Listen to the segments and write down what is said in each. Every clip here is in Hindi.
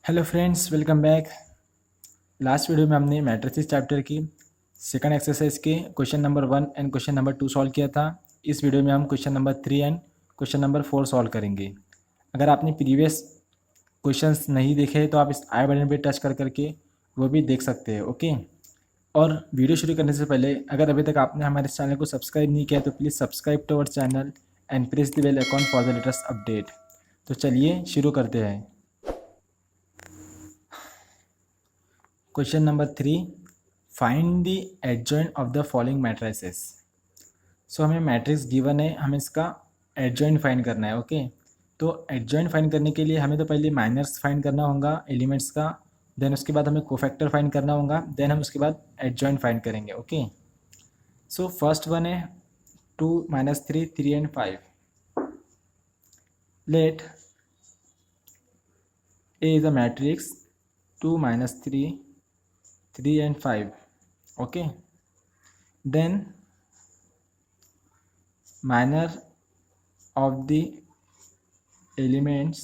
Hello friends, welcome back. Last video में हमने मैट्रिसेस चैप्टर की सेकंड एक्सरसाइज के question number 1 and question number 2 solve किया था। इस वीडियो में हम question number 3 and question number 4 solve करेंगे। अगर आपने प्रीवियस क्वेश्चंस नहीं देखे तो आप इस आई बटन पे टच कर करके वो भी देख सकते हैं। ओके। और वीडियो शुरू करने से पहले अगर अभी तक आपने हमारे चैनल को सब्सक्राइब नहीं किया तो please subscribe to our channel and press the bell icon for the latest update. तो चलिए शुरू करते हैं। Question number 3, find the adjoint of the following matrices. So हमें मैट्रिक्स गिवन है, हमें इसका एडजॉइंट फाइंड करना है। ओके। तो एडजॉइंट फाइंड करने के लिए हमें तो पहले माइनर्स फाइंड करना होगा एलिमेंट्स का, देन उसके बाद हमें कोफैक्टर फाइंड करना होगा, देन हम उसके बाद एडजॉइंट फाइंड करेंगे। ओके। सो फर्स्ट वन है 2 -3 3 and 5। Let A is a matrix 2 -3 3 and 5. Okay, then minor of the elements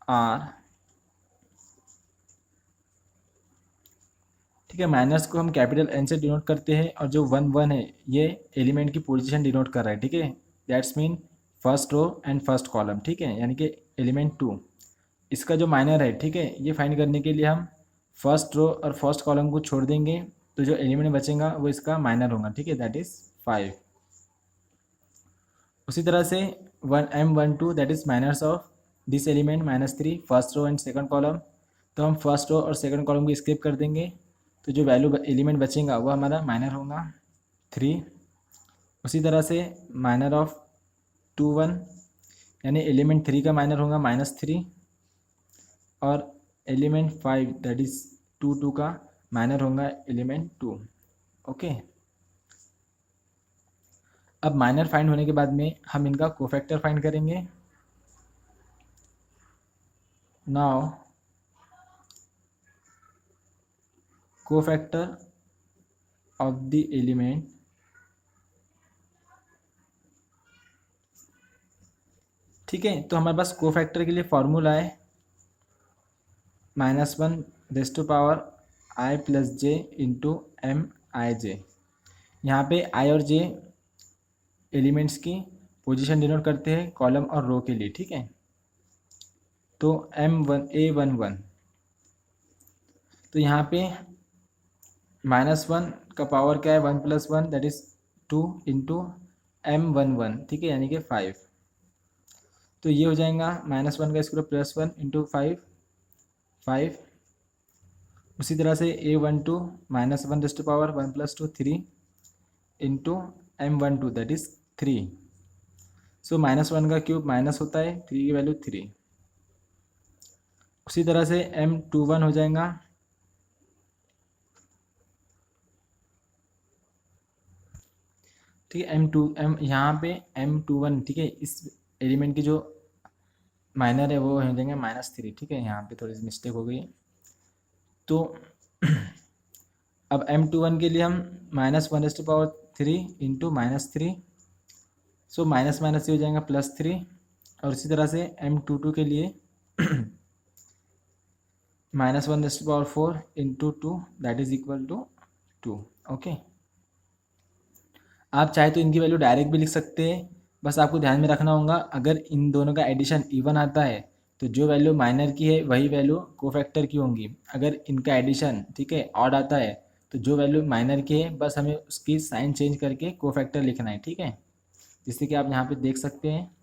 are, ठीक है, माइनर्स को हम कैपिटल एन से डिनोट करते हैं और जो 1 1 है ये एलिमेंट की पोजीशन डिनोट कर रहा है। ठीक है, that's mean first row and first column. ठीक है, यानी कि एलिमेंट 2 इसका जो माइनर है। ठीक है, ये फाइंड करने के लिए हम फर्स्ट रो और फर्स्ट कॉलम को छोड़ देंगे तो जो एलिमेंट बचेगा वो इसका माइनर होगा। ठीक है, दैट इज 5। उसी तरह से 1m12 that is minors of this element -3 first row and second column. तो हम फर्स्ट रो और सेकंड कॉलम को स्किप कर देंगे तो जो वैल्यू एलिमेंट बचेगा वो हमारा माइनर होगा 3। उसी तरह से माइनर ऑफ 2 1 यानी एलिमेंट 3 का माइनर होगा -3 और एलिमेंट 5 दैट इज 2 2 का माइनर होगा एलिमेंट 2। ओके। अब माइनर फाइंड होने के बाद में हम इनका कोफैक्टर फाइंड करेंगे। Now cofactor of the element, ठीक है, तो हमारे पास कोफैक्टर के लिए फॉर्मूला है -1 आई plus J into M I जे। यहाँ पे आई और जे एलिमेंट्स की पोजीशन डिनोट करते हैं कॉलम और रो के लिए। ठीक है, तो M1A11, तो यहाँ पे -1 का पावर क्या है 1 + 1 दैट इज 2 इंटू M11। ठीक है, यानी कि 5। तो ये हो जाएगा -1 का स्क्वायर +1 इंटू 5 5। उसी तरह से A12 -1 1 + 2 3 into M12 that is 3। सो -1 का क्यूब माइनस होता है, 3 की वैल्यू 3। उसी तरह से M21 हो जाएगा ठीक है, M यहाँ पे M21। ठीक है, इस एलिमेंट की जो माइनर है वो हो जाएंगे -3। ठीक है, यहाँ पे थोड़ी सी मिस्टेक हो गई। तो अब M21 के लिए हम -1 इंटू -3, सो माइनस माइनस ये हो जाएगा +3। और इसी तरह से M22 के लिए -1 into 2 that is equal to 2। Okay. आप चाहे तो इनकी वैल्यू डायरेक्ट भी लिख सकते हैं, बस आपको ध्यान में रखना होगा अगर इन दोनों का एडिशन इवन आता है तो जो वैल्यू माइनर की है वही वैल्यू कोफैक्टर की होंगी। अगर इनका एडिशन, ठीक है, ऑड आता है तो जो वैल्यू माइनर की है बस हमें उसकी साइन चेंज करके कोफैक्टर लिखना है। ठीक है, जिससे कि आप यहाँ पे देख सकते हैं।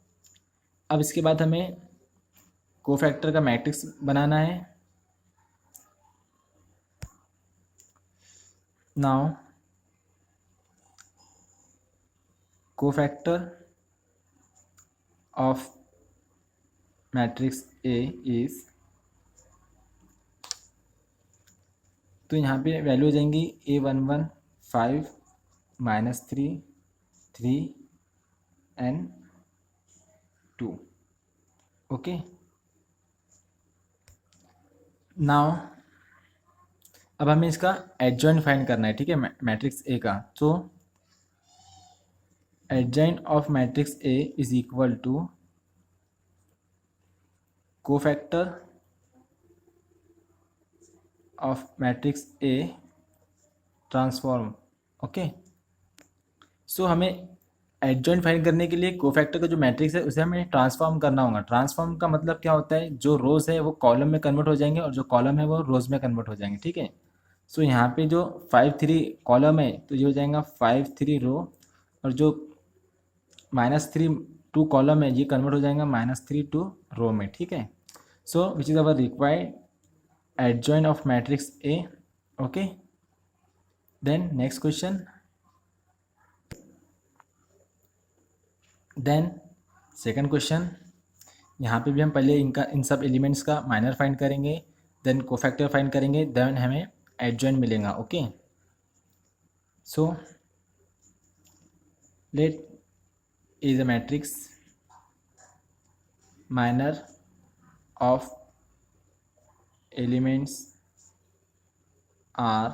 अब इसके बाद हमें कोफैक्टर का मैट्रिक्स बनाना है। Now cofactor of matrix A is, तो यहाँ पे वैल्यू हो जाएंगी A11 5 -3 3 एंड 2। ओके। नाउ अब हमें इसका एडजॉइंट फाइंड करना है। ठीक है, मैट्रिक्स ए का। तो adjoint of matrix A is equal to cofactor of matrix A transform. Okay, so हमें एडजॉइंट फाइंड करने के लिए कोफैक्टर का जो मैट्रिक्स है उसे हमें ट्रांसफॉर्म करना होगा। ट्रांसफॉर्म का मतलब क्या होता है, जो रोज है वो कॉलम में कन्वर्ट हो जाएंगे और जो कॉलम है वो रोज में कन्वर्ट हो जाएंगे। ठीक है, सो यहाँ पे जो 5 3 कॉलम है तो ये हो जाएगा 5 3 रो, और जो -3 2 कॉलम है ये कन्वर्ट हो जाएगा -3 टू रो में। ठीक है, so which is our required adjoint of matrix A. Okay, then next question. Then second question, यहाँ पे भी हम पहले इनका इन सब एलिमेंट्स का माइनर फाइंड करेंगे, देन कोफैक्टर फाइंड करेंगे, देन हमें एडजॉइंट मिलेगा। Okay, so let is a matrix minor of elements are.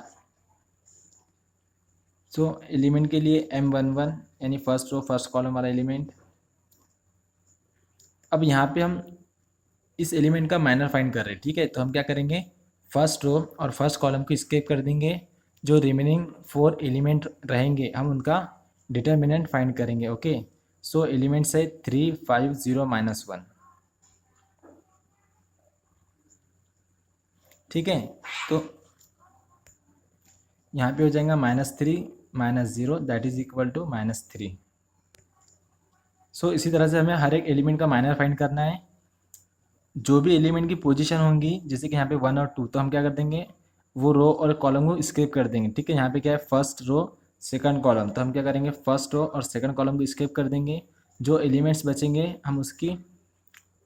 So element के लिए M11 यानी फर्स्ट रो फर्स्ट कॉलम वाला एलिमेंट। अब यहाँ पे हम इस एलिमेंट का माइनर फाइंड कर रहे हैं। ठीक है, तो हम क्या करेंगे, फर्स्ट रो और फर्स्ट कॉलम को स्किप कर देंगे, जो रिमेनिंग 4 एलिमेंट रहेंगे हम उनका डिटर्मिनेंट फाइंड करेंगे। ओके, सो एलिमेंट्स है 3 5 0 -1। ठीक है, तो यहाँ पे हो जाएगा -3 -0 दैट इज इक्वल टू -3। सो इसी तरह से हमें हर एक एलिमेंट का माइनर फाइंड करना है। जो भी एलिमेंट की पोजीशन होंगी, जैसे कि यहाँ पे 1 और 2, तो हम क्या कर देंगे, वो रो और कॉलम को स्किप कर देंगे। ठीक है, यहाँ पे क्या है, फर्स्ट रो सेकंड कॉलम, तो हम क्या करेंगे, फर्स्ट रो और सेकंड कॉलम को स्किप कर देंगे। जो एलिमेंट्स बचेंगे हम उसकी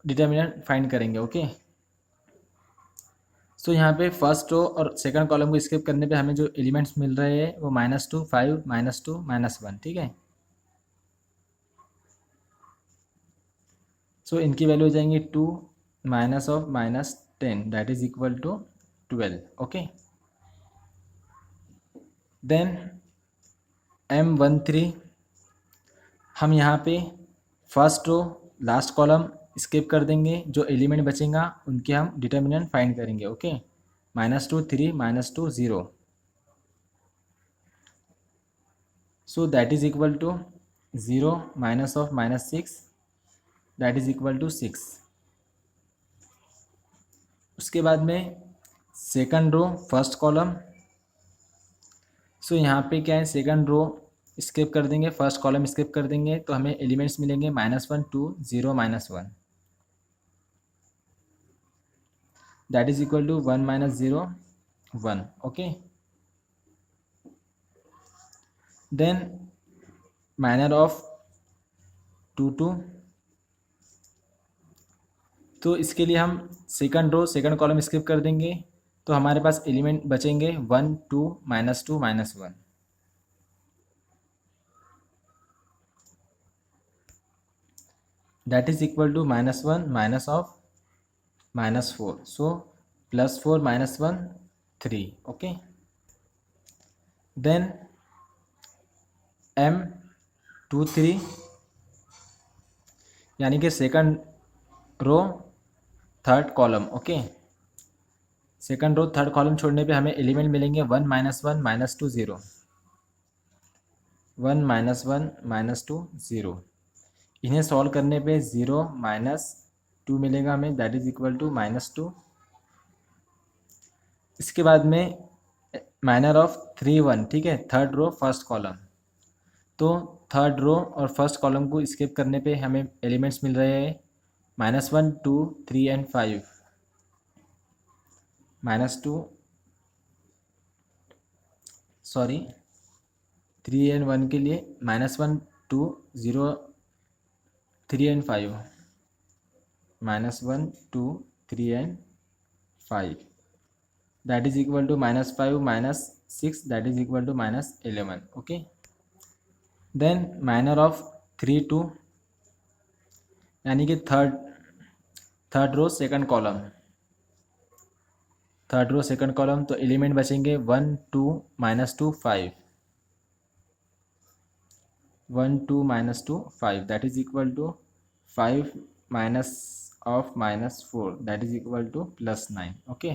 डिटर्मिनेंट फाइंड करेंगे। ओके, सो यहाँ पे फर्स्ट रो और सेकंड कॉलम को स्किप करने पे हमें जो एलिमेंट्स मिल रहे हैं वो -2 5 -2 -1। ठीक है, सो इनकी वैल्यू हो जाएंगी 2 minus of -10 that is equal to 12। Okay, then M13 हम यहाँ पे first row last column skip कर देंगे, जो एलिमेंट बचेगा उनके हम डिटर्मिनेंट फाइंड करेंगे। Okay, -2 3 -2 0, so that is equal to 0 minus of -6 that is equal to 6। उसके बाद में second row first column, so यहाँ पे क्या है, सेकंड रो स्किप कर देंगे, फर्स्ट कॉलम स्किप कर देंगे, तो हमें एलिमेंट्स मिलेंगे -1 2 0 -1 that is equal to 1 -0 1। Okay, then minor of 2 2, तो इसके लिए हम second row second column skip कर देंगे, तो हमारे पास एलिमेंट बचेंगे 1 2 -2 -1 that is equal to -1 minus of -4, so +4 -1 3। Okay, then M23 यानी कि second row third column. Okay, second row third column छोड़ने पे हमें एलिमेंट मिलेंगे 1 -1 -2 0 1 -1 -2 0। इन्हें सॉल्व करने पे 0 -2 मिलेगा हमें दैट इज इक्वल टू -2। इसके बाद में माइनर ऑफ 3 1। ठीक है, थर्ड रो फर्स्ट कॉलम, तो थर्ड रो और फर्स्ट कॉलम को स्किप करने पे हमें एलिमेंट्स मिल रहे हैं -1 2 3 एंड 5 -2 सॉरी 3 एंड 1 के लिए -1 2 0 3 and 5 -1 2 3 and 5 that is equal to -5 -6 that is equal to -11। Okay, then minor of 3 2 यानी कि third row second column, third row second column, तो एलिमेंट बचेंगे 1 2 -2 5 1 2 -2 5 that is equal to 5 - of -4 that is equal to +9. okay,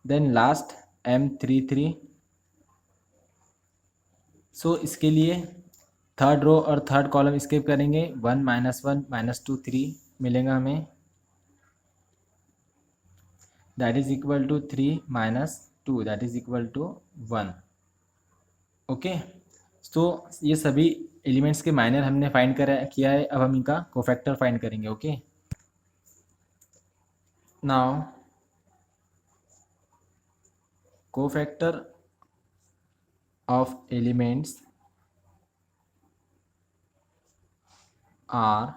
then last M33. सो इसके लिए थर्ड रो और थर्ड कॉलम स्किप करेंगे, 1 -1 -2 3 मिलेगा हमें, that is equal to 3 -2 that is equal to 1. Okay, तो ये सभी एलिमेंट्स के माइनर हमने फाइंड किया है. अब हम इनका कोफैक्टर फाइंड करेंगे. Okay, now cofactor of elements are.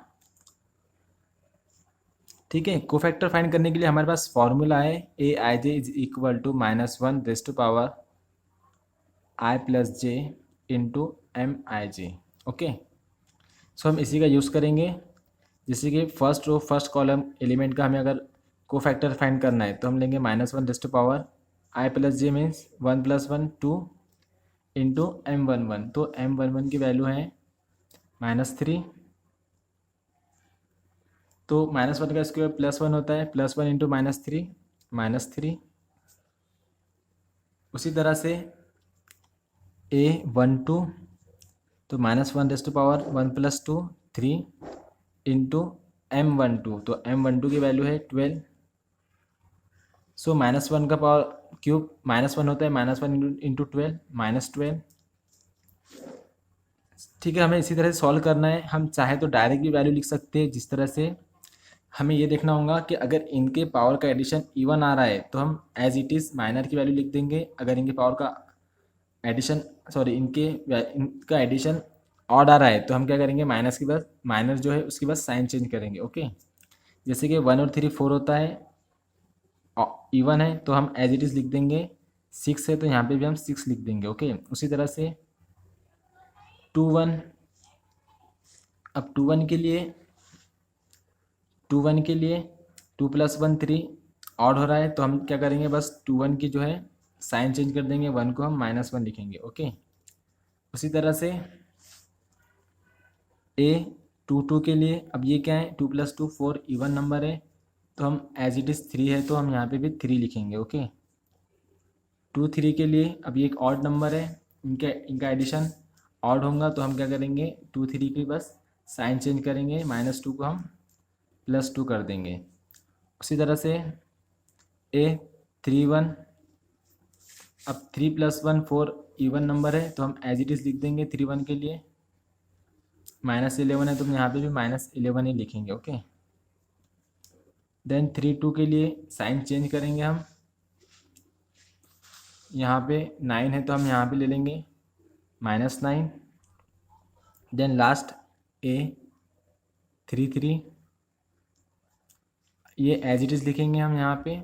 ठीक है, कोफैक्टर फाइंड करने के लिए हमारे पास फॉर्मूला है A I J is equal to -1 raise to power i plus J into M I J. Okay, so हम इसी का यूज़ करेंगे. जैसे कि first row first column element का हमें अगर कोफैक्टर फाइंड करना है तो हम लेंगे -1 raise to power i plus J means 1 + 1 2 into M11. तो M11 की वैल्यू है -3. तो -1 का स्क्वायर +1 होता है, +1 इंटू -3 उसी तरह से A12 तो -1 raise to power 1 + 2 3 into M12. तो M12 की वैल्यू है 12. सो -1 का पावर क्यूब -1 होता है, -1 इंटू 12 -12. ठीक है, हमें इसी तरह से सॉल्व करना है. हम चाहे तो डायरेक्ट भी वैल्यू लिख सकते हैं. जिस तरह से हमें ये देखना होगा कि अगर इनके पावर का एडिशन इवन आ रहा है तो हम एज इट इज़ माइनर की वैल्यू लिख देंगे. अगर इनके पावर का एडिशन इनका एडिशन ऑड आ रहा है तो हम क्या करेंगे, माइनस की बस माइनर जो है उसकी बस साइन चेंज करेंगे. ओके, जैसे कि 1 और 3 4 होता है, इवन है तो हम एज इट इज़ लिख देंगे. 6 है तो यहाँ पे भी हम 6 लिख देंगे. ओके, उसी तरह से 2 1. अब 2 1 के लिए 2 + 1 3 ऑड हो रहा है तो हम क्या करेंगे, बस 2 1 की जो है साइन चेंज कर देंगे, 1 को हम -1 लिखेंगे. ओके, उसी तरह से A22 के लिए अब ये क्या है, 2 + 2 4 इवन नंबर है तो हम एज इट इज़ 3 है तो हम यहाँ पे भी 3 लिखेंगे. ओके, 2 3 के लिए अब ये एक ऑड नंबर है, इनका एडिशन ऑड होगा तो हम क्या करेंगे, 2 3 की बस साइन चेंज करेंगे, -2 को हम +2 कर देंगे. उसी तरह से A31 अब 3 + 1 4 इवन नंबर है तो हम एज इट इज़ लिख देंगे 3 1 के लिए. -11 है तो हम यहाँ पे भी -11 ही लिखेंगे. ओके, देन 3 2 के लिए साइन चेंज करेंगे हम, यहाँ पे 9 है तो हम यहाँ पे ले लेंगे -9. देन लास्ट A33 ये एज इट इज़ लिखेंगे हम, यहाँ पे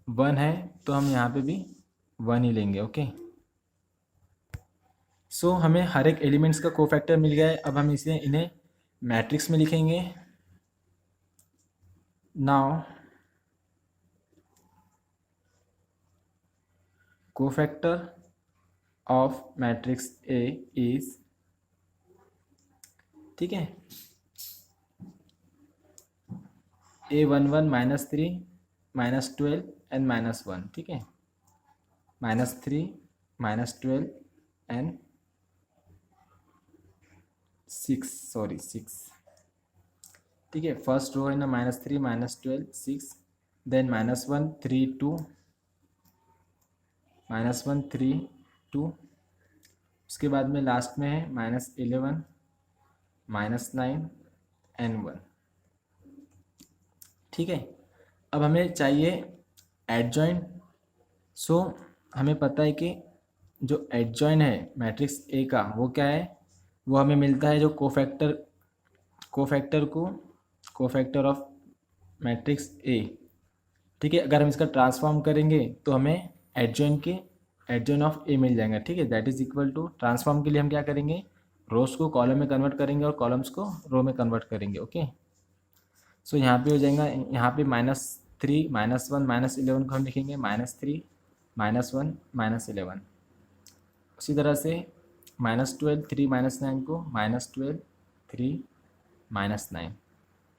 1 है तो हम यहाँ पे भी 1 ही लेंगे. ओके, सो हमें हर एक एलिमेंट्स का कोफैक्टर मिल गया है. अब हम इन्हें मैट्रिक्स में लिखेंगे. Now cofactor of matrix A is, ठीक है, A11 -3 -12 एंड -1. ठीक है, -3 -12 एंड 6. ठीक है, फर्स्ट रो है ना, -3 -12 6, देन -1 3 2 -1 3 2, उसके बाद में लास्ट में है -11 -9 एंड 1. ठीक है, अब हमें चाहिए एडजॉइंट. सो हमें पता है कि जो एडजॉइन है मैट्रिक्स ए का वो क्या है, वो हमें मिलता है जो कोफैक्टर ऑफ मैट्रिक्स ए. ठीक है, अगर हम इसका ट्रांसफॉर्म करेंगे तो हमें एडजॉइन ऑफ ए मिल जाएगा. ठीक है, that is equal to, transform के लिए हम क्या करेंगे, रोज को कॉलम में कन्वर्ट करेंगे और कॉलम्स को रो में कन्वर्ट करेंगे. ओके, सो यहाँ पे हो जाएगा, यहाँ पे -3 -1 -11 को हम लिखेंगे -3 -1 -11. उसी तरह से -12 3 -9 को -12 3 -9.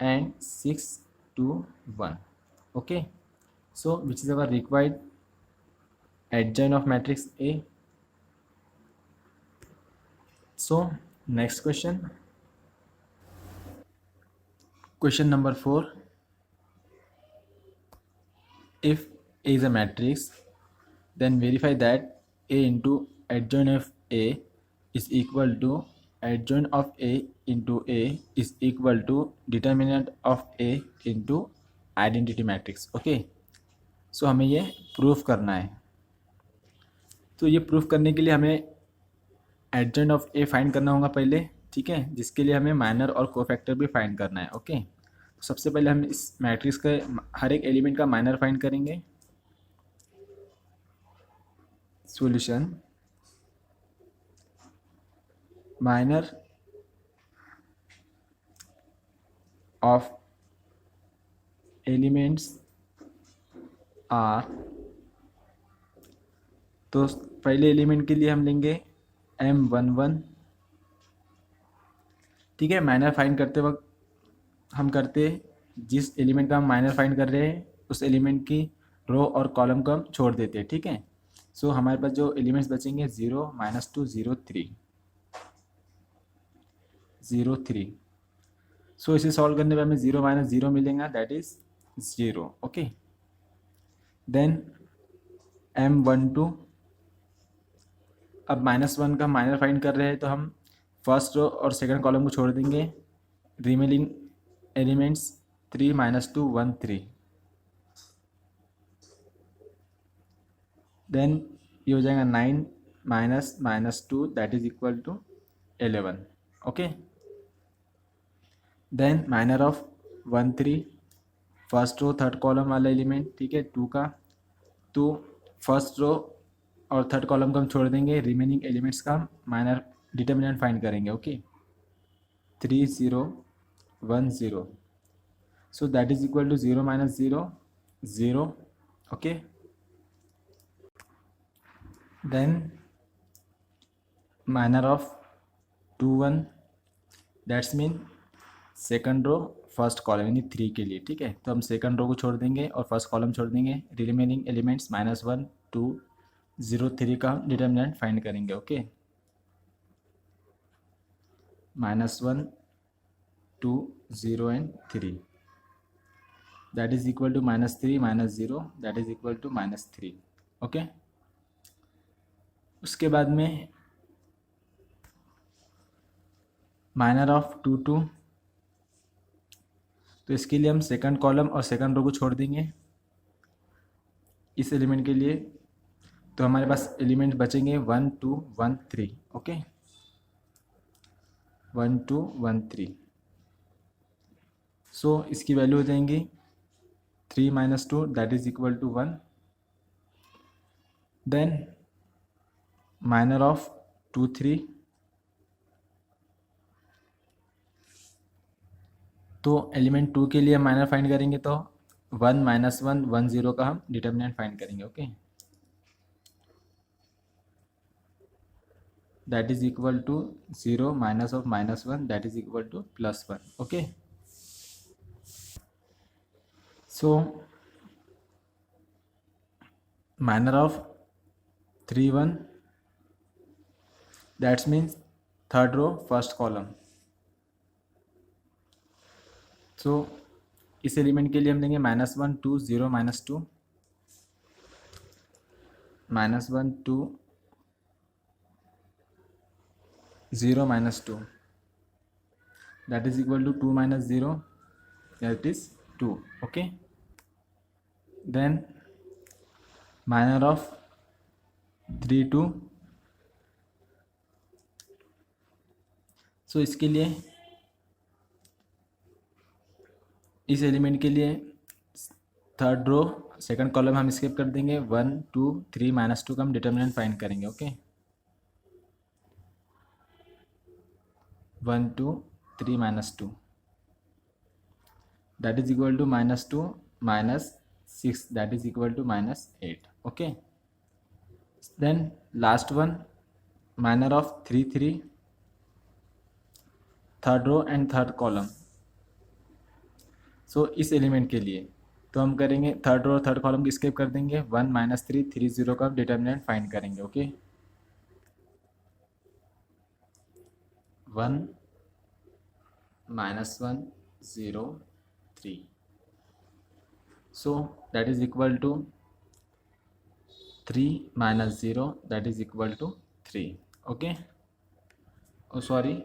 and 6 to 1. Okay, so which is our required adjoint of matrix A. So next question number 4. If A is a matrix, then verify that A into adjoint of A is equal to adjoint of A into A is equal to determinant of A into identity matrix. Okay, so हमें ये प्रूफ करना है. तो ये प्रूफ करने के लिए हमें एडजॉइंट ऑफ ए फाइंड करना होगा पहले, ठीक है, जिसके लिए हमें माइनर और कोफैक्टर भी फाइंड करना है. ओके, तो सबसे पहले हम इस मैट्रिक्स के हर एक एलिमेंट का माइनर फाइंड करेंगे. Solution minor of elements are. तो पहले एलिमेंट के लिए हम लेंगे M11. ठीक है, माइनर फाइंड करते वक्त हम करते जिस एलिमेंट का हम माइनर फाइंड कर रहे हैं उस एलिमेंट की रो और कॉलम को हम छोड़ देते हैं. ठीक है, सो हमारे पास जो एलिमेंट्स बचेंगे 0, -2, 0, 3, 0, 3. सो इसे सॉल्व करने पे हमें 0 - 0 मिलेगा, that is 0. Okay, then M12. अब -1 का माइनर फाइंड कर रहे हैं तो हम फर्स्ट रो और सेकंड कॉलम को छोड़ देंगे. Remaining elements 3, -2, 1, 3. देन ये हो जाएगा 9 -2 that is equal to 11. Okay, then minor of 1, 3 first row third column वाला एलिमेंट. ठीक है, 2 का, तो फर्स्ट रो और थर्ड कॉलम को हम छोड़ देंगे. रिमेनिंग एलिमेंट्स का माइनर डिटर्मिनेंट फाइंड करेंगे. Okay, 3, 0, 1, 0. So that is equal to 0 - 0, 0. Okay, then minor of 2, 1 that's mean second row first column यानी 3 के लिए. ठीक है, तो हम सेकंड रो को छोड़ देंगे और फर्स्ट कॉलम छोड़ देंगे. रिमेनिंग एलिमेंट्स -1, 2, 0, 3 का डिटर्मिनेंट फाइंड करेंगे. Okay, -1, 2, 0 and 3 that is equal to -3 - 0 that is equal to -3. Okay, उसके बाद में माइनर ऑफ 2, 2. तो इसके लिए हम सेकंड कॉलम और सेकंड रो को छोड़ देंगे इस एलिमेंट के लिए. तो हमारे पास एलिमेंट बचेंगे 1, 2, 1, 3. ओके, 1, 2, 1, 3. सो इसकी वैल्यू हो जाएंगी 3 - 2 that is equal to 1. Then minor of 2, 3. तो एलिमेंट 2 के लिए हम माइनर फाइंड करेंगे तो 1 - 1, 1, 0 का हम डिटर्मिनेंट फाइंड करेंगे. Okay, that is equal to 0 minus of -1 that is equal to +1. Okay, so minor of 3, 1 that's means third row first column. So इस एलिमेंट के लिए हम लेंगे -1, 2, 0, -2, -1, 2, 0, -2 that is equal to 2 - 0 that is 2. Okay, then minor of 3, 2. सो इसके लिए इस एलिमेंट के लिए थर्ड रो सेकंड कॉलम हम स्किप कर देंगे. 1, 2, 3 -2 का हम डिटर्मिनेंट फाइंड करेंगे. Okay, 1, 2, 3 -2 that is equal to -2 - 6 that is equal to -8. Okay, then last one minor of 3, 3 third row and third column. So इस एलिमेंट के लिए तो हम करेंगे थर्ड रो और थर्ड कॉलम की स्किप कर देंगे, 1 -3 3 0 का डिटर्मिनेंट फाइंड करेंगे। Okay, 1 -1 0 3, so that is equal to 3 - 0 that is equal to 3। Okay, oh sorry,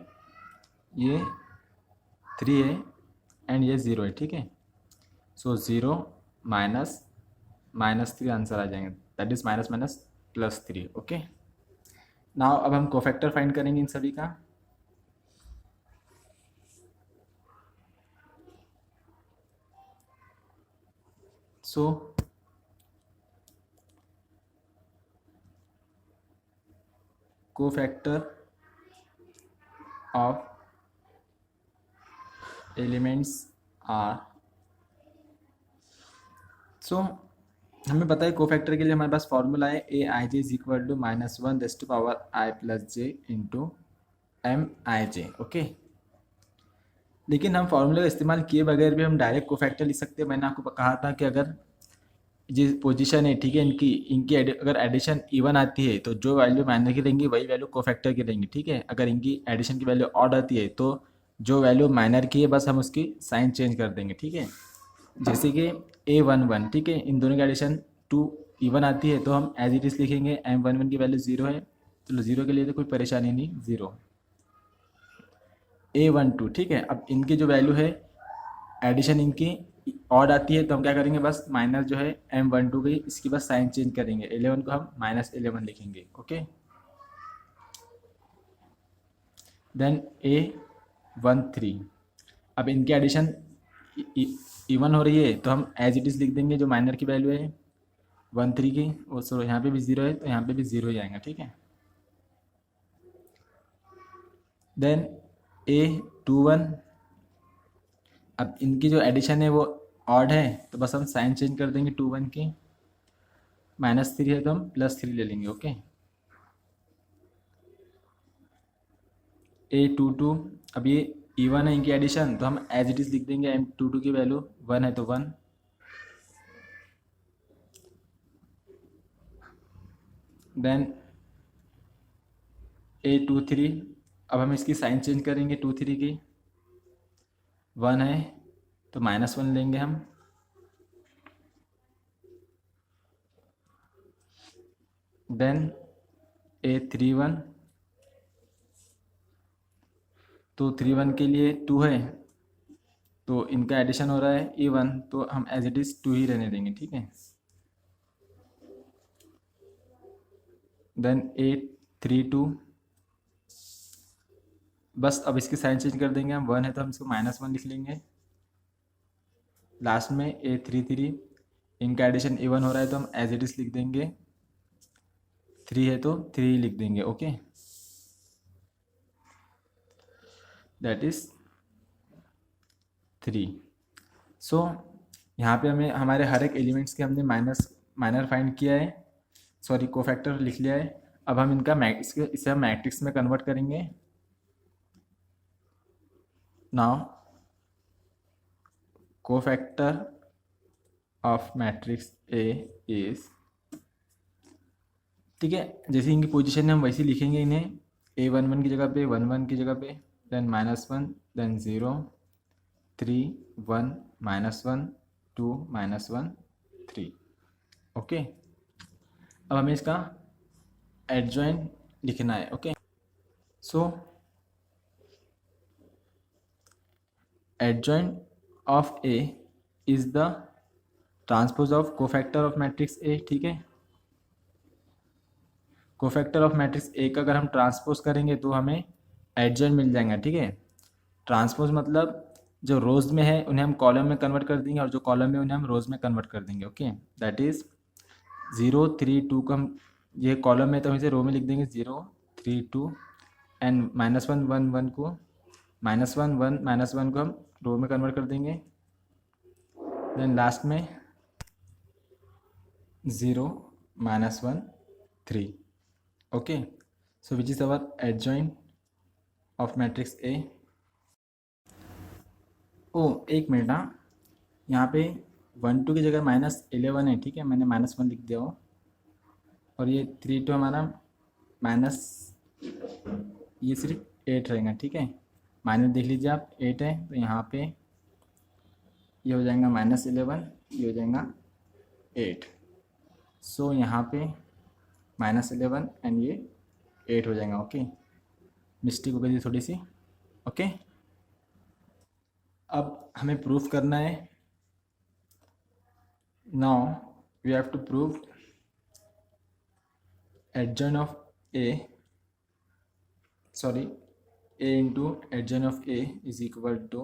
ये 3 है एंड ये 0 है, ठीक है। सो 0 -3 आंसर आ जाएंगे, that is minus minus +3। Okay, now अब हम कोफैक्टर फाइंड करेंगे इन सभी का। So cofactor of elements are, so हमें पता है कोफैक्टर के लिए हमारे पास फॉर्मूला है AIJ is equal to -1⁻I+J into MIJ। ओके, लेकिन हम फार्मूले का इस्तेमाल किए बगैर भी हम डायरेक्ट कोफैक्टर लिख सकते हैं। मैंने आपको कहा था कि अगर ये पोजीशन है, ठीक है, इनकी इनकी अगर एडिशन इवन आती है तो जो वैल्यू माइनर की रहेंगी वही वैल्यू कोफैक्टर की रहेंगी, ठीक है। अगर इनकी एडिशन की वैल्यू ऑड आती है तो जो वैल्यू माइनर की है बस हम उसकी साइन चेंज कर देंगे, ठीक है। जैसे कि A11, ठीक है, इन दोनों की एडिशन 2 इवन आती है तो हम एज इट इज़ लिखेंगे M11 की वैल्यू 0 है, चलो 0 के लिए तो कोई परेशानी नहीं, 0। A12, ठीक है, अब इनकी जो वैल्यू है एडिशन इनकी ऑड आती है तो हम क्या करेंगे, बस माइनस जो है M12 की इसकी बस साइन चेंज करेंगे, 11 को हम -11 लिखेंगे। ओके, देन A13, अब इनकी एडिशन इवन हो रही है तो हम एज इट इज़ लिख देंगे जो माइनर की वैल्यू है 13 की, वो सो यहाँ पे भी 0 है तो यहाँ पे भी 0 ही आएगा, ठीक है। देन A21, अब इनकी जो एडिशन है वो ऑड है तो बस हम साइन चेंज कर देंगे 21 की, -3 है तो हम +3 ले लेंगे। ओके, A22, अब ये इवन है इनकी एडिशन तो हम एज इट इज़ लिख देंगे M22 की वैल्यू 1 है तो 1। देन A23, अब हम इसकी साइन चेंज करेंगे 23 की, 1 है तो -1 लेंगे हम। देन A31, तो 31 के लिए 2 है तो इनका एडिशन हो रहा है E1 तो हम एज इट इज़ 2 ही रहने देंगे, ठीक है। देन A32, बस अब इसकी साइन चेंज कर देंगे हम, 1 है तो हम इसको -1 लिख लेंगे। लास्ट में A33, इनका एडिशन इवन हो रहा है तो हम एज इट इज़ लिख देंगे, 3 है तो 3 लिख देंगे। Okay, that is 3। सो यहाँ पे हमें हमारे हर एक एलिमेंट्स के हमने माइनर फाइंड किया है, सॉरी कोफैक्टर लिख लिया है। अब हम इनका इसे हम मैट्रिक्स में कन्वर्ट करेंगे। Now cofactor of matrix A is, ठीक है, जैसे इनकी पोजीशन है हम वैसे लिखेंगे इन्हें, A11 की जगह पे 11 की जगह पे, देन -1, देन 0 3 1 -1 2 -1 3। ओके, अब हमें इसका एडजॉइंट लिखना है। Okay, so adjoint of A is the transpose of cofactor of matrix A, ठीक है। कोफैक्टर ऑफ मैट्रिक्स A का अगर हम ट्रांसपोज करेंगे तो हमें एडजॉइंट मिल जाएगा, ठीक है। ट्रांसपोज मतलब जो रोज में है उन्हें हम कॉलम में कन्वर्ट कर देंगे और जो कॉलम में उन्हें हम रोज में कन्वर्ट कर देंगे। ओके, दैट इज 0 3 2 को हम, ये कॉलम में तो हम इसे रो में लिख देंगे 0 3 2 एंड -1 1 1 को, -1 1 -1 को हम रो में कन्वर्ट कर देंगे। देन लास्ट में 0 -1 3। Okay, so which is our adjoint of matrix A। ओ एक मिनट, हाँ, यहाँ पे 1 2 की जगह -11 है, ठीक है, मैंने -1 लिख दिया हो। और ये 3 2 हमारा माइनस, ये सिर्फ 8 रहेगा, ठीक है। माइनस देख लीजिए आप, 8 है तो यहाँ पे ये हो जाएगा -11, ये हो जाएगा 8। सो यहाँ पे -11 एंड ये 8 हो जाएगा। ओके, मिस्टेक हो गई थी थोड़ी सी। ओके, अब हमें प्रूफ करना है। Now we have to prove adjoint of a, sorry, a into adjoint of a is equal to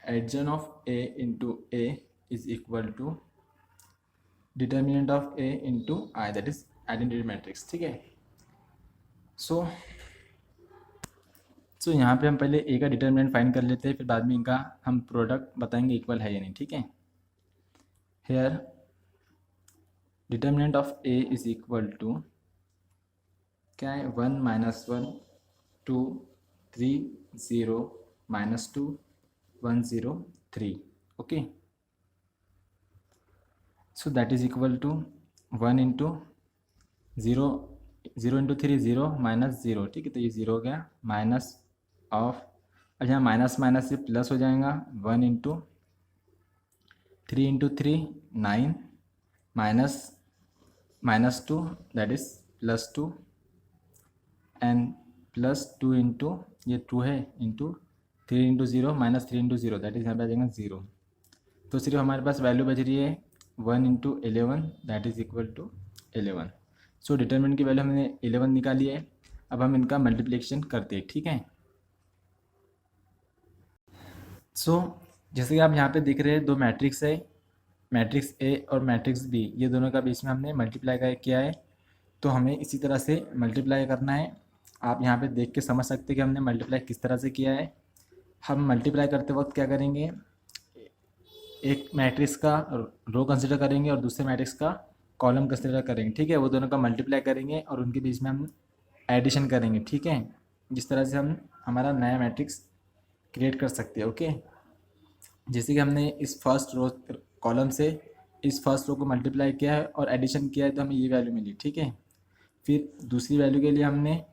adjoint of a into a is equal to determinant of a into I, that is identity matrix, ठीक है। सो यहाँ पे हम पहले a का डिटर्मिनेंट फाइंड कर लेते हैं, फिर बाद में इनका हम प्रोडक्ट बताएंगे इक्वल है या नहीं, ठीक है। Here determinant of a is equal to क्या है, 1 -1 2 3 0 -2 1 0 3। Okay, so that is equal to 1 into 0 0 into 3 0 -0, ठीक है। तो ये 0 हो गया, माइनस ऑफ, अब यहाँ माइनस माइनस से प्लस हो जाएगा, 1 into 3 into 3 9 -2 that is +2 and +2 into ये 2 है into 3 into 0 -3 into 0 that is यहाँ पे आ जाएगा 0। तो सिर्फ हमारे पास वैल्यू बच रही है 1 into 11 that is equal to 11। So determinant की वैल्यू हमने 11 निकाली है। अब हम इनका मल्टीप्लिकेशन करते हैं, ठीक है। सो जैसे कि आप यहाँ पे देख रहे हैं, दो मैट्रिक्स है, मैट्रिक्स ए और मैट्रिक्स बी, ये दोनों का बीच में हमने मल्टीप्लाई किया है। तो हमें इसी तरह से मल्टीप्लाई करना है। आप यहाँ पे देख के समझ सकते हैं कि हमने मल्टीप्लाई किस तरह से किया है। हम मल्टीप्लाई करते वक्त क्या करेंगे, एक मैट्रिक्स का रो कंसिडर करेंगे और दूसरे मैट्रिक्स का कॉलम कंसिडर करेंगे, ठीक है। वो दोनों का मल्टीप्लाई करेंगे और उनके बीच में हम एडिशन करेंगे, ठीक है। जिस तरह से हम हमारा नया मैट्रिक्स क्रिएट कर सकते हैं। ओके, जैसे कि हमने इस फर्स्ट रो कॉलम से इस फर्स्ट रो को मल्टीप्लाई किया है और एडिशन किया है तो हमें ये वैल्यू मिली, ठीक है। फिर दूसरी वैल्यू के लिए हमने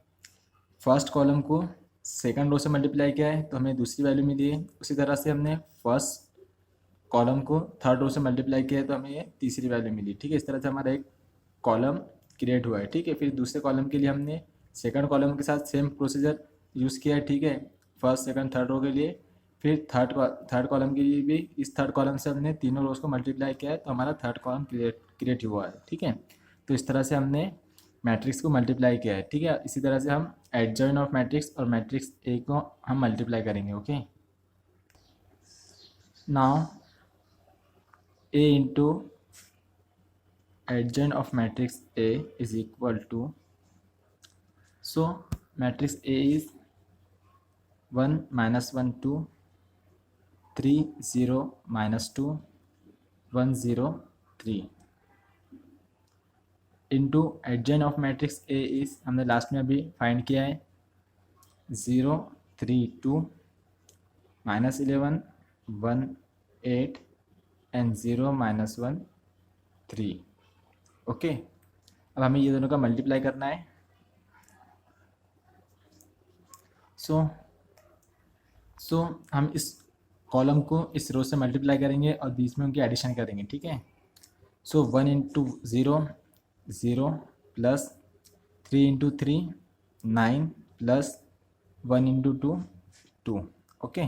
फर्स्ट कॉलम को सेकंड रो से मल्टीप्लाई किया है तो हमें दूसरी वैल्यू मिली है। उसी तरह से हमने फर्स्ट कॉलम को थर्ड रो से मल्टीप्लाई किया है तो हमें ये तीसरी वैल्यू मिली, ठीक है। इस तरह से हमारा एक कॉलम क्रिएट हुआ है, ठीक है। फिर दूसरे कॉलम के लिए हमने सेकंड कॉलम के साथ सेम प्रोसीजर यूज़ किया है, ठीक है, फर्स्ट सेकंड थर्ड रो के लिए। फिर थर्ड कॉलम के लिए भी इस थर्ड कॉलम से हमने तीनों रोज को मल्टीप्लाई किया है तो हमारा थर्ड कॉलम क्रिएट हुआ है, ठीक है। तो इस तरह से हमने मैट्रिक्स को मल्टीप्लाई किया है, ठीक है। इसी तरह से हम एडजॉइन ऑफ मैट्रिक्स और मैट्रिक्स ए को हम मल्टीप्लाई करेंगे। Okay, now a into adjoint of matrix A is equal to, so matrix A is 1 -1 2 3 0 -2 1 0 3 into adjoint of matrix A is, हमने लास्ट में अभी फाइंड किया है, 0 3 2 -11 1 8 एंड 0 -1 3। ओके, अब हमें ये दोनों का मल्टीप्लाई करना है। सो हम इस कॉलम को इस रो से मल्टीप्लाई करेंगे और बीच में उनकी एडिशन करेंगे, ठीक है। So 1 into 0 0 plus 3 into 3 9 plus 1 into 2 2। Okay,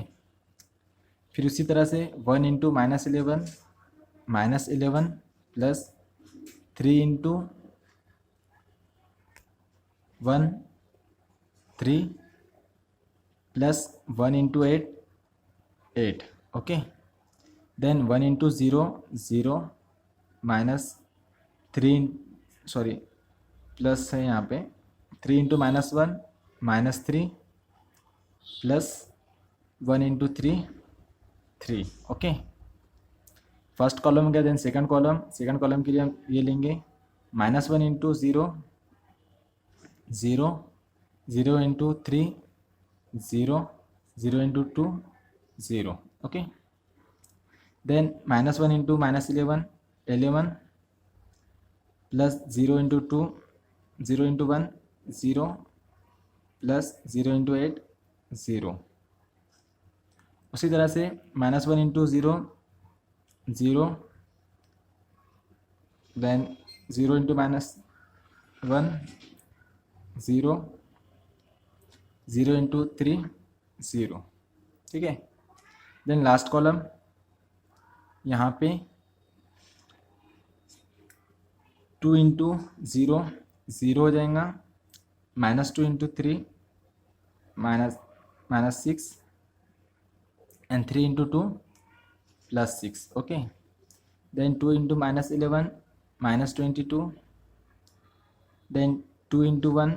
फिर उसी तरह से 1 into -11 plus 3 into 1 3 plus 1 into 8 8। Okay, then 1 into 0 0 -3, sorry plus है यहाँ पे, 3 into -1 -3 plus 1 into 3 3। Okay, first column हो गया। देन सेकंड कॉलम के लिए हम ये लेंगे -1 into 0 0 0 into 3 0 0 into 2 0। Okay, then -1 into -11 11 plus 0 into 2 0 into 1 0 plus 0 into 8 0। उसी तरह से -1 इंटू 0 0 देन 0 इंटू -1 0 0 इंटू 3 0। ठीक है, देन लास्ट कॉलम यहाँ पे 2 इंटू 0 0 हो जाएगा, -2 into 3 -6 and 3 into 2 +6। Okay, then 2 into -11 -22, then 2 into 1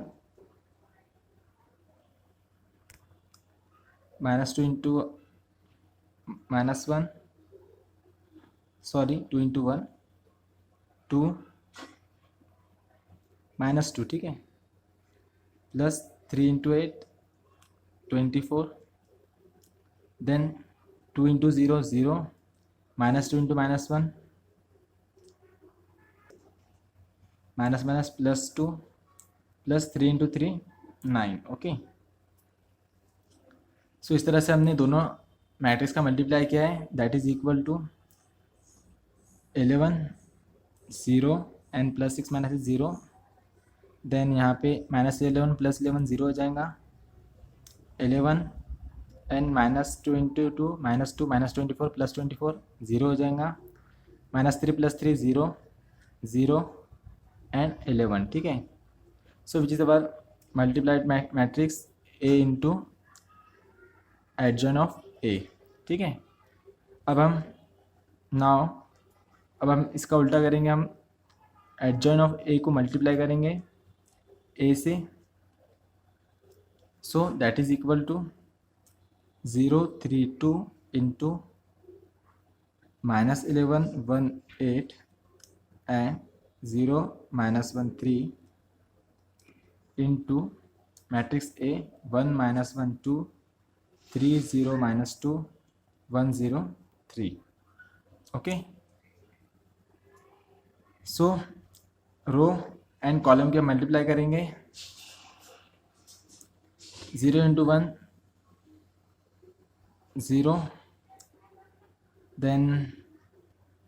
-2 into -1 sorry 2 into 1 2 -2। ठीक है, plus 3 into 8 24, then 2 into 0 0 -2 into -1 +2 plus 3 into 3 9। Okay, so इस तरह से हमने दोनों मैट्रिक्स का मल्टीप्लाई किया है, that is equal to 11 0 and +6 -6 0। Then यहाँ पे -11 + 11 0 हो जाएगा, 11 एंड -2 इंटू 2 -2 -24 + 24 0 हो जाएगा, -3 + 3 0 0 एंड 11। ठीक है, so which is our multiplied matrix A into adjoint of A। ठीक है, अब हम इसका उल्टा करेंगे, हम एडजॉइन ऑफ A को मल्टीप्लाई करेंगे A से, so that is equal to 032 into -11 18 and 0 -13 into matrix A 1 -1 2 3 0 -2 1 0 3। Okay, so row and column के मल्टीप्लाई करेंगे, 0 into 1 0, then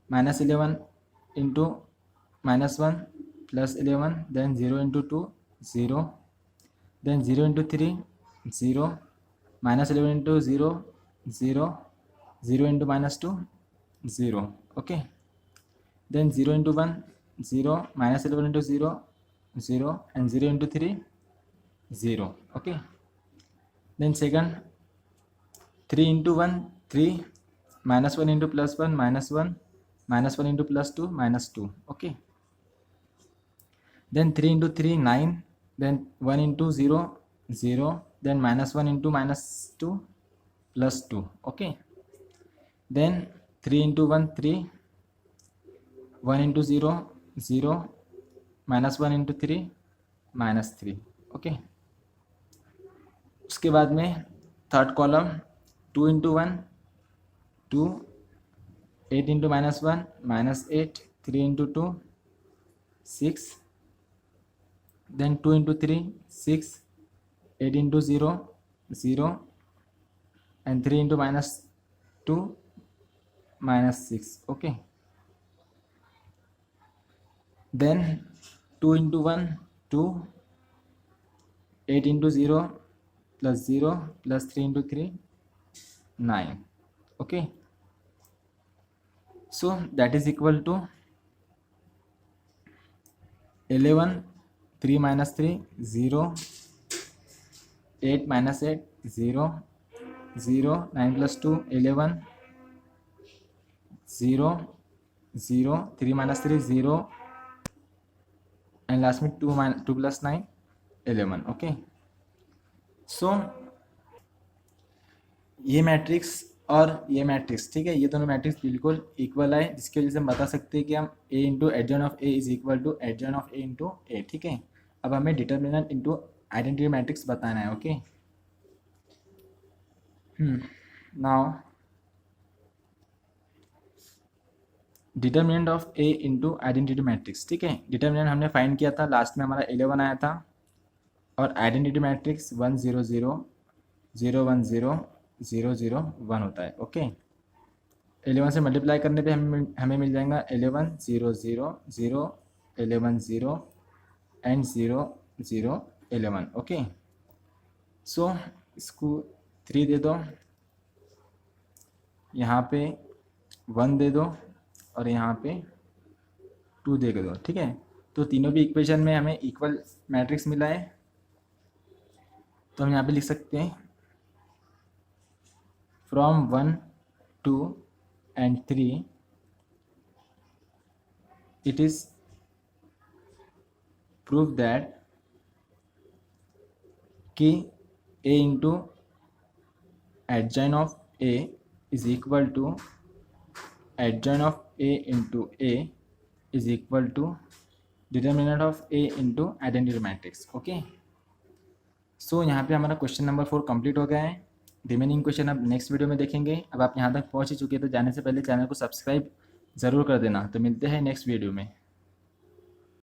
-11 into -1 plus 11, then 0 into 2 0, then 0 into 3 0, -11 into 0 0, 0 into -2 0। Okay, then 0 into 1 0, -11 into 0 0 and 0 into 3 0। Okay, then second 3 into 1 3, -1 into +1 -1, -1 into +2 -2। Okay, then 3 into 3 9, then 1 into 0 0, then -1 into -2 +2। Okay, then 3 into 1 3, 1 into 0 0, -1 into 3 -3। Okay, उसके बाद में third column 2 into 1 2, 8 into -1 -8, 3 into 2 6, then 2 into 3 6, 8 into 0 0 and 3 into -2 -6। Okay, then 2 into 1 2, 8 into 0 plus 0 plus 3 into 3 9। Okay, so that is equal to 11 3 minus 3 0, 8 minus 8 0 0, 9 plus 2 11 0 0, 3 minus 3 0 and last में 2 plus 9 11। ओके, सो ये मैट्रिक्स और ये मैट्रिक्स, ठीक है, ये दोनों मैट्रिक्स बिल्कुल इक्वल है, जिसकी वजह से हम बता सकते हैं कि हम A into adjoint of A is equal to adjoint of A into A। ठीक है, अब हमें डिटर्मिनेंट इंटू आइडेंटिटी मैट्रिक्स बताना है। Okay, now determinant of A into identity matrix, ठीक है। डिटर्मिनेंट हमने फाइंड किया था, लास्ट में हमारा 11 आया था, और आइडेंटिटी मैट्रिक्स 1 0 0 0 1 0 0 0 1 होता है, ओके। 11 से मल्टीप्लाई करने पे हमें मिल जाएगा 11 0 0 0 11 0 एंड 0 0 11, ओके। सो इसको 3 दे दो, यहाँ पे 1 दे दो, और यहाँ पे 2 दे दो, ठीक है। तो तीनों भी इक्वेशन में हमें इक्वल मैट्रिक्स मिला है, तो हम यहाँ पे लिख सकते हैं from 1 2 and 3 it is proof that कि a into adjoint of a is equal to adjoint of a into a is equal to determinant of a into identity matrix, okay. So यहाँ पे हमारा क्वेश्चन नंबर 4 कंप्लीट हो गया है। रिमेनिंग क्वेश्चन अब नेक्स्ट वीडियो में देखेंगे। अब आप यहाँ तक पहुँच ही चुके हैं तो जाने से पहले चैनल को सब्सक्राइब ज़रूर कर देना। तो मिलते हैं नेक्स्ट वीडियो में।